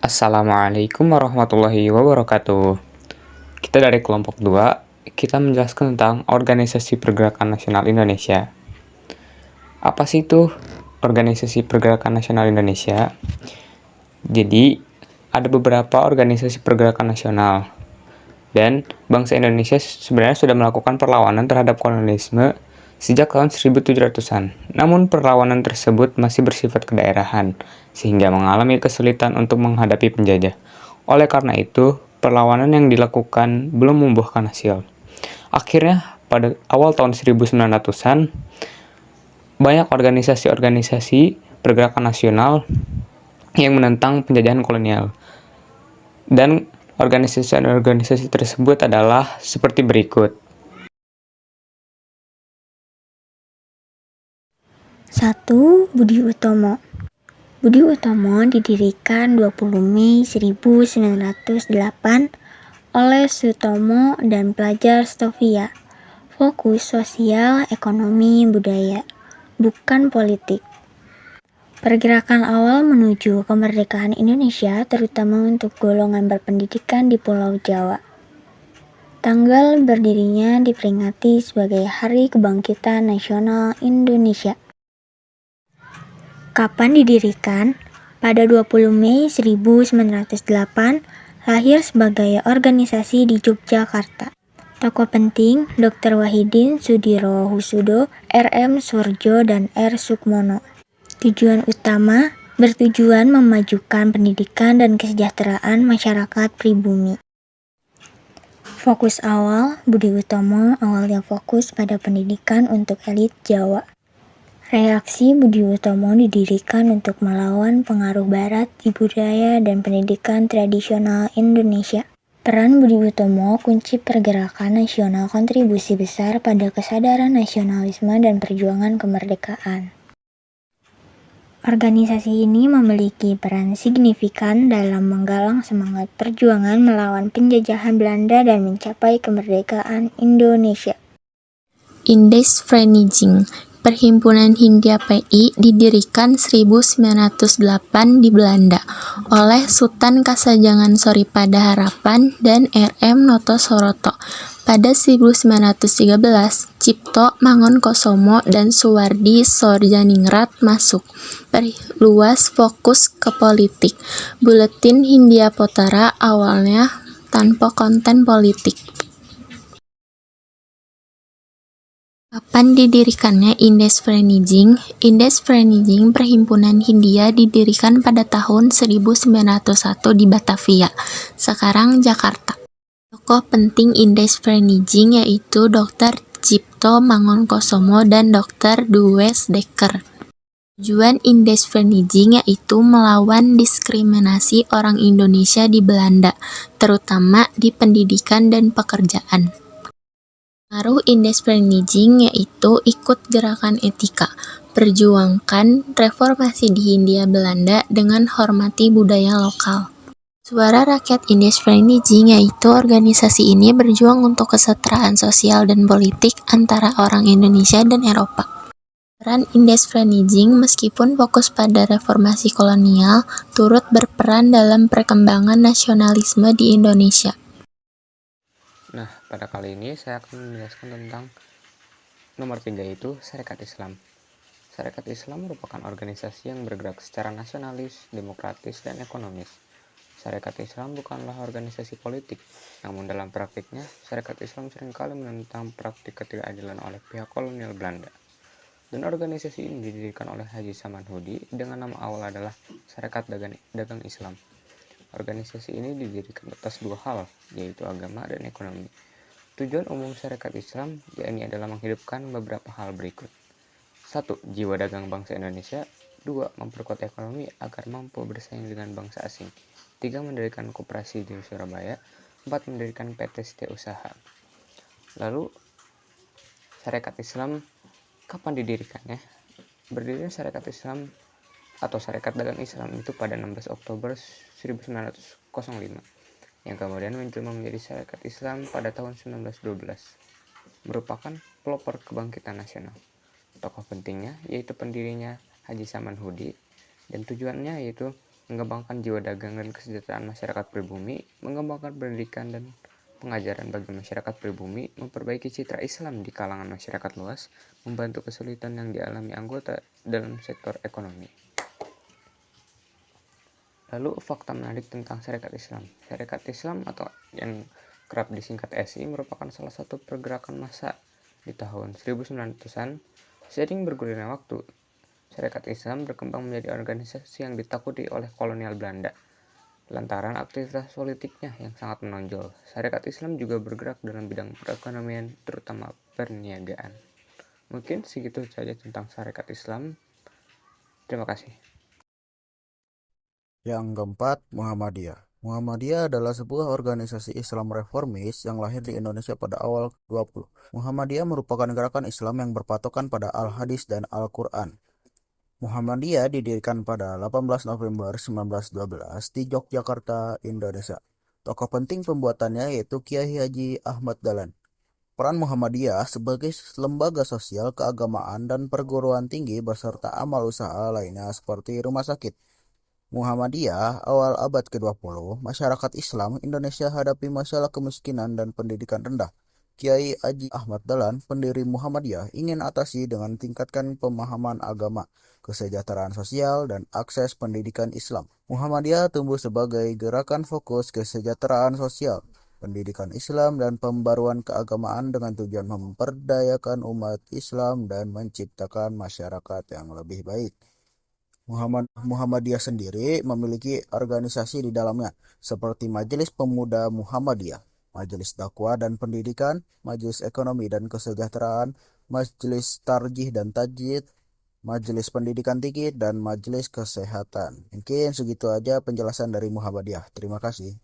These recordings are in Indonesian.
Assalamualaikum warahmatullahi wabarakatuh. Kita dari kelompok 2, kita menjelaskan tentang Organisasi Pergerakan Nasional Indonesia. Apa sih itu Organisasi Pergerakan Nasional Indonesia? Jadi, ada beberapa organisasi pergerakan nasional. Dan bangsa Indonesia sebenarnya sudah melakukan perlawanan terhadap kolonialisme sejak tahun 1700-an. Namun perlawanan tersebut masih bersifat kedaerahan, sehingga mengalami kesulitan untuk menghadapi penjajah. Oleh karena itu, perlawanan yang dilakukan belum membuahkan hasil. Akhirnya, pada awal tahun 1900-an, banyak organisasi-organisasi pergerakan nasional yang menentang penjajahan kolonial. Dan organisasi-organisasi tersebut adalah seperti berikut. 1. Budi Utomo. Budi Utomo didirikan 20 Mei 1908 oleh Sutomo dan pelajar Stovia. Fokus sosial, ekonomi, budaya, bukan politik. Pergerakan awal menuju kemerdekaan Indonesia terutama untuk golongan berpendidikan di Pulau Jawa. Tanggal berdirinya diperingati sebagai Hari Kebangkitan Nasional Indonesia. Kapan didirikan? Pada 20 Mei 1908, lahir sebagai organisasi di Yogyakarta. Tokoh penting, Dr. Wahidin Sudirohusodo, R.M. Soerjo, dan R. Sukmono. Tujuan utama, bertujuan memajukan pendidikan dan kesejahteraan masyarakat pribumi. Fokus awal, Budi Utomo awalnya fokus pada pendidikan untuk elit Jawa. Reaksi Budi Utomo didirikan untuk melawan pengaruh Barat di budaya dan pendidikan tradisional Indonesia. Peran Budi Utomo kunci pergerakan nasional kontribusi besar pada kesadaran nasionalisme dan perjuangan kemerdekaan. Organisasi ini memiliki peran signifikan dalam menggalang semangat perjuangan melawan penjajahan Belanda dan mencapai kemerdekaan Indonesia. Indesvereniging, Perhimpunan Hindia PI didirikan 1908 di Belanda oleh Sultan Kasajangan Soripada Harapan dan R.M. Noto Soroto. Pada 1913, Cipto Mangunkusumo dan Suwardi Sodjaningrat masuk. Perluas fokus ke politik. Buletin Hindia Potara awalnya tanpa konten politik. Kapan didirikannya Indesvereniging? Indesvereniging Perhimpunan Hindia didirikan pada tahun 1901 di Batavia, sekarang Jakarta. Tokoh penting Indesvereniging yaitu Dr. Cipto Mangunkusumo dan Dr. Duwes Dekker. Tujuan Indesvereniging yaitu melawan diskriminasi orang Indonesia di Belanda, terutama di pendidikan dan pekerjaan. Pengaruh Indesvereniging yaitu ikut gerakan etika, perjuangkan reformasi di Hindia Belanda dengan hormati budaya lokal. Suara Rakyat Indesvereniging yaitu organisasi ini berjuang untuk kesetaraan sosial dan politik antara orang Indonesia dan Eropa. Peran Indesvereniging meskipun fokus pada reformasi kolonial, turut berperan dalam perkembangan nasionalisme di Indonesia. Nah, pada kali ini saya akan menjelaskan tentang nomor 3 yaitu Sarekat Islam. Sarekat Islam merupakan organisasi yang bergerak secara nasionalis, demokratis, dan ekonomis. Sarekat Islam bukanlah organisasi politik, namun dalam praktiknya, Sarekat Islam seringkali menentang praktik ketidakadilan oleh pihak kolonial Belanda. Dan organisasi ini didirikan oleh Haji Samanhudi dengan nama awal adalah Sarekat Dagang Islam. Organisasi ini didirikan atas dua hal, yaitu agama dan ekonomi. Tujuan umum Sarekat Islam yakni adalah menghidupkan beberapa hal berikut. 1. Jiwa dagang bangsa Indonesia. 2. Memperkuat ekonomi agar mampu bersaing dengan bangsa asing. 3. Mendirikan koperasi di Surabaya. 4. Mendirikan PT Setiausaha. Lalu, Sarekat Islam kapan didirikannya? Berdirinya Sarekat Islam atau Sarekat Dagang Islam itu pada 16 Oktober 1905, yang kemudian menjelma menjadi Sarekat Islam pada tahun 1912, merupakan pelopor kebangkitan nasional. Tokoh pentingnya yaitu pendirinya Haji Samanhudi, dan tujuannya yaitu mengembangkan jiwa dagang dan kesejahteraan masyarakat pribumi, mengembangkan pendidikan dan pengajaran bagi masyarakat pribumi, memperbaiki citra Islam di kalangan masyarakat luas, membantu kesulitan yang dialami anggota dalam sektor ekonomi. Lalu fakta menarik tentang Syarikat Islam. Syarikat Islam atau yang kerap disingkat SI merupakan salah satu pergerakan massa di tahun 1900-an. Seiring bergulirnya waktu, Syarikat Islam berkembang menjadi organisasi yang ditakuti oleh kolonial Belanda. Lantaran aktivitas politiknya yang sangat menonjol, Syarikat Islam juga bergerak dalam bidang perekonomian, terutama perniagaan. Mungkin segitu saja tentang Syarikat Islam. Terima kasih. Yang keempat, Muhammadiyah. Muhammadiyah adalah sebuah organisasi Islam reformis yang lahir di Indonesia pada awal 20. Muhammadiyah merupakan gerakan Islam yang berpatokan pada Al-Hadis dan Al-Quran. Muhammadiyah didirikan pada 18 November 1912 di Yogyakarta, Indonesia. Tokoh penting pembuatannya yaitu Kiai Haji Ahmad Dahlan. Peran Muhammadiyah sebagai lembaga sosial, keagamaan, dan perguruan tinggi beserta amal usaha lainnya seperti rumah sakit. Muhammadiyah awal abad ke-20, masyarakat Islam Indonesia hadapi masalah kemiskinan dan pendidikan rendah. Kiai Haji Ahmad Dahlan, pendiri Muhammadiyah, ingin atasi dengan tingkatkan pemahaman agama, kesejahteraan sosial, dan akses pendidikan Islam. Muhammadiyah tumbuh sebagai gerakan fokus kesejahteraan sosial, pendidikan Islam, dan pembaruan keagamaan dengan tujuan memperdayakan umat Islam dan menciptakan masyarakat yang lebih baik. Muhammadiyah sendiri memiliki organisasi di dalamnya, seperti Majelis Pemuda Muhammadiyah, Majelis Dakwah dan Pendidikan, Majelis Ekonomi dan Kesejahteraan, Majelis Tarjih dan Tajdid, Majelis Pendidikan Tinggi, dan Majelis Kesehatan. Mungkin segitu aja penjelasan dari Muhammadiyah. Terima kasih.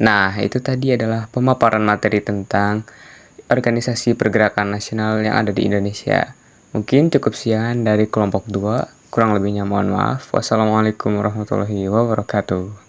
Nah, itu tadi adalah pemaparan materi tentang organisasi pergerakan nasional yang ada di Indonesia. Mungkin cukup sekian dari kelompok 2. Kurang lebihnya mohon maaf. Wassalamualaikum warahmatullahi wabarakatuh.